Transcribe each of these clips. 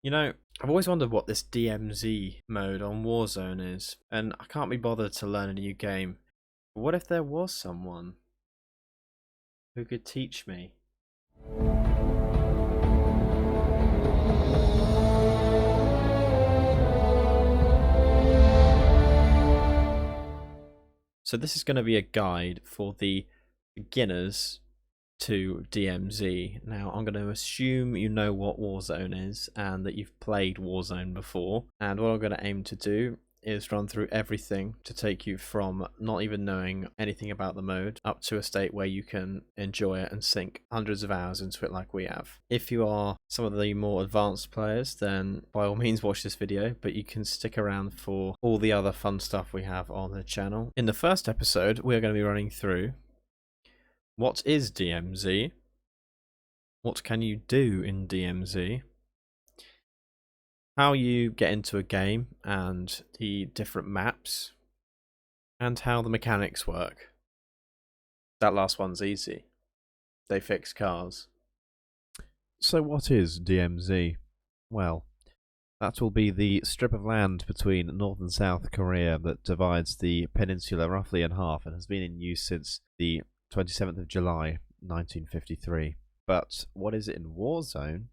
You know, I've always wondered what this DMZ mode on Warzone is, and I can't be bothered to learn a new game. But what if there was someone who could teach me? So this is going to be a guide for the beginners to DMZ. Now, I'm going to assume you know what Warzone is and that you've played Warzone before. And what I'm going to aim to do is run through everything to take you from not even knowing anything about the mode up to a state where you can enjoy it and sink hundreds of hours into it like we have. If you are some of the more advanced players, then by all means watch this video, but you can stick around for all the other fun stuff we have on the channel. In the first episode, we're going to be running through what is DMZ, what can you do in DMZ, how you get into a game and the different maps, and how the mechanics work. That last one's easy. They fix cars. So what is DMZ? Well, that will be the strip of land between North and South Korea that divides the peninsula roughly in half and has been in use since the 27th of July 1953. But what is it in Warzone?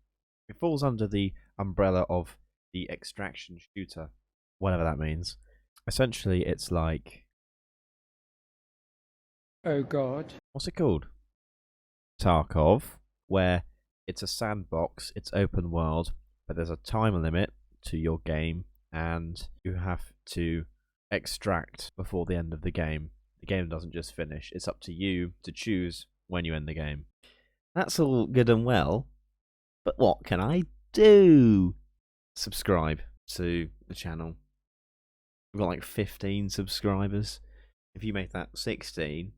It falls under the umbrella of the extraction shooter, whatever that means. Essentially, it's like... Oh God. What's it called? Tarkov, where it's a sandbox, it's open world, but there's a time limit to your game, and you have to extract before the end of the game. The game doesn't just finish, it's up to you to choose when you end the game. That's all good and well, but what can I do? Subscribe to the channel. We've got like 15 subscribers. If you make that 16,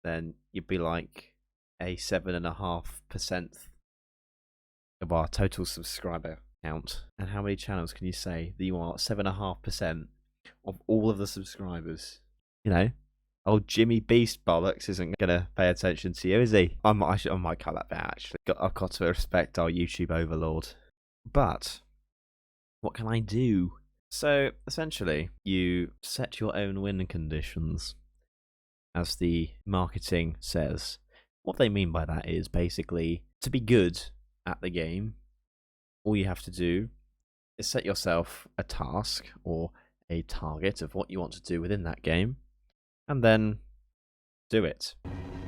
then you'd be like a 7.5% of our total subscriber count. And how many channels can you say that you are 7.5% of all of the subscribers? You know, old Jimmy Beast bollocks isn't gonna pay attention to you, is he? I might cut that bit actually. I've got to respect our YouTube overlord. But what can I do? So essentially, you set your own win conditions, as the marketing says. What they mean by that is basically to be good at the game, all you have to do is set yourself a task or a target of what you want to do within that game, and then do it.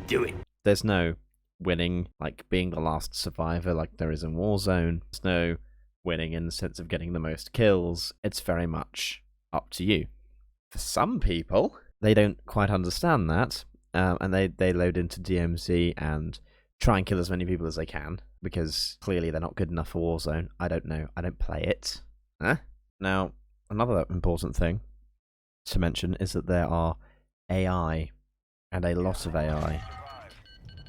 Do it. There's no winning, like being the last survivor like there is in Warzone. There's no winning in the sense of getting the most kills. It's very much up to you. For some people, they don't quite understand that, and they load into DMZ and try and kill as many people as they can, because clearly they're not good enough for Warzone. I don't know. I don't play it. Now, another important thing to mention is that there are AI, and a lot of AI,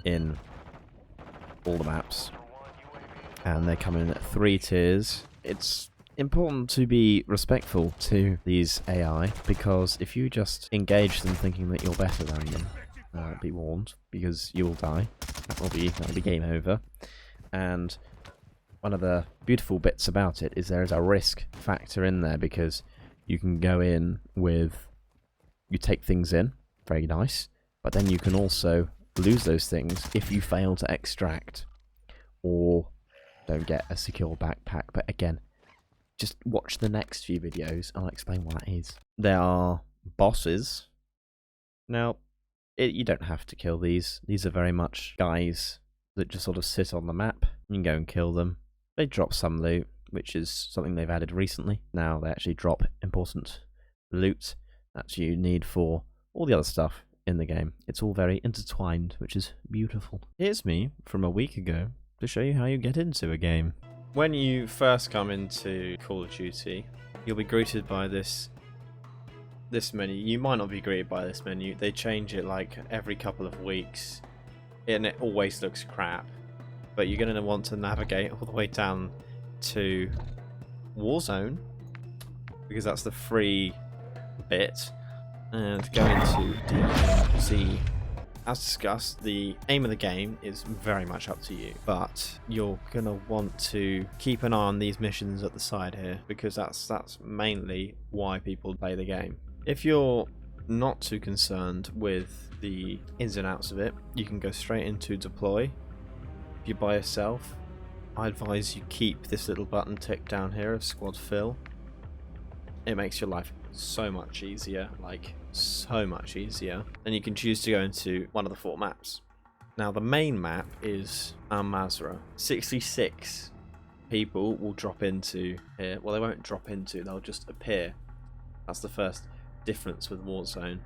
in all the maps. And they come in at 3 tiers. It's important to be respectful to these AI, because if you just engage them thinking that you're better than them, be warned, because you will die. That'll be game over. And one of the beautiful bits about it is there is a risk factor in there, because you can go in with, you take things in, very nice, but then you can also lose those things if you fail to extract or don't get a secure backpack. But again, just watch the next few videos and I'll explain what that is. There are bosses. Now, you don't have to kill these. These are very much guys that just sort of sit on the map. You can go and kill them. They drop some loot, which is something they've added recently. Now they actually drop important loot that you need for all the other stuff in the game. It's all very intertwined, which is beautiful. Here's me from a week ago to show you how you get into a game. When you first come into Call of Duty, you'll be greeted by this menu. You might not be greeted by this menu. They change it like every couple of weeks, and it always looks crap. But you're going to want to navigate all the way down to Warzone, because that's the free bit, and go into DMZ. as discussed, the aim of the game is very much up to you, but you're gonna want to keep an eye on these missions at the side here, because that's mainly why people play the game. If you're not too concerned with the ins and outs of it, you can go straight into deploy. If you're by yourself, I advise you keep this little button ticked down here of squad fill. It makes your life so much easier, like so much easier. And you can choose to go into one of the 4 maps. Now the main map is Al Mazrah. 66 people will drop into here. Well, they won't drop into, they'll just appear. That's the first difference with Warzone.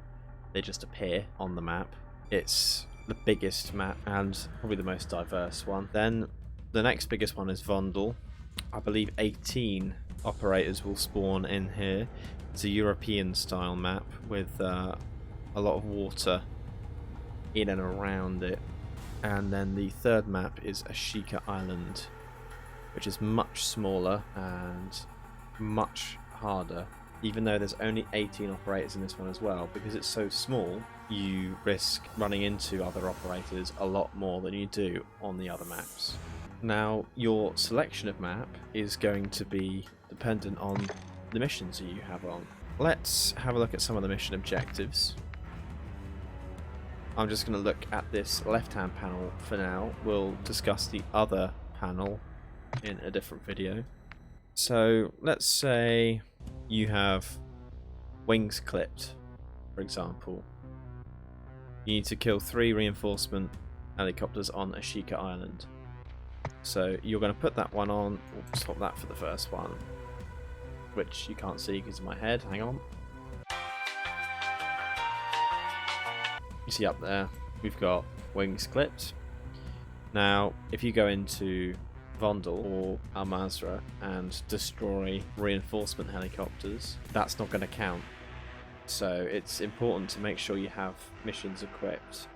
They just appear on the map. It's the biggest map and probably the most diverse one. Then the next biggest one is Vondel. I believe 18 operators will spawn in here. It's a European style map with a lot of water in and around it. And then the third map is Ashika Island, which is much smaller and much harder. Even though there's only 18 operators in this one as well, because it's so small, you risk running into other operators a lot more than you do on the other maps. Now, your selection of map is going to be dependent on the missions that you have on. Let's have a look at some of the mission objectives. I'm just going to look at this left-hand panel for now. We'll discuss the other panel in a different video. So, let's say you have wings clipped, for example. You need to kill 3 reinforcement helicopters on Ashika Island. So you're going to put that one on. We'll swap that for the first one, which you can't see because of my head. Hang on. You see up there, we've got wings clipped. Now, if you go into Vondel or Al Mazrah and destroy reinforcement helicopters, that's not going to count. So it's important to make sure you have missions equipped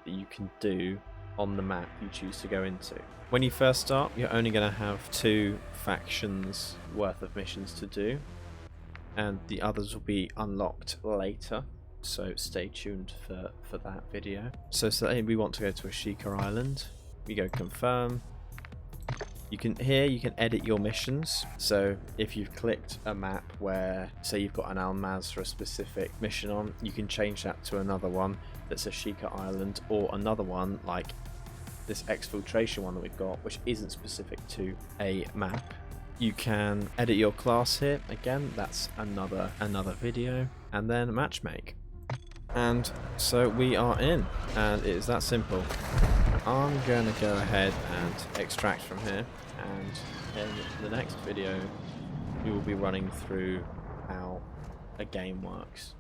that you can do on the map you choose to go into. When you first start, you're only going to have 2 factions worth of missions to do, and the others will be unlocked later, so stay tuned for that video. So say we want to go to Ashika Island, we go confirm. You can edit your missions. So if you've clicked a map where, say you've got an Al Mazrah specific mission on, you can change that to another one that's Ashika Island, or another one like this exfiltration one that we've got, which isn't specific to a map. You can edit your class here. Again, that's another video, and then matchmake. And so we are in, and it is that simple. I'm going to go ahead and extract from here, and in the next video we will be running through how a game works.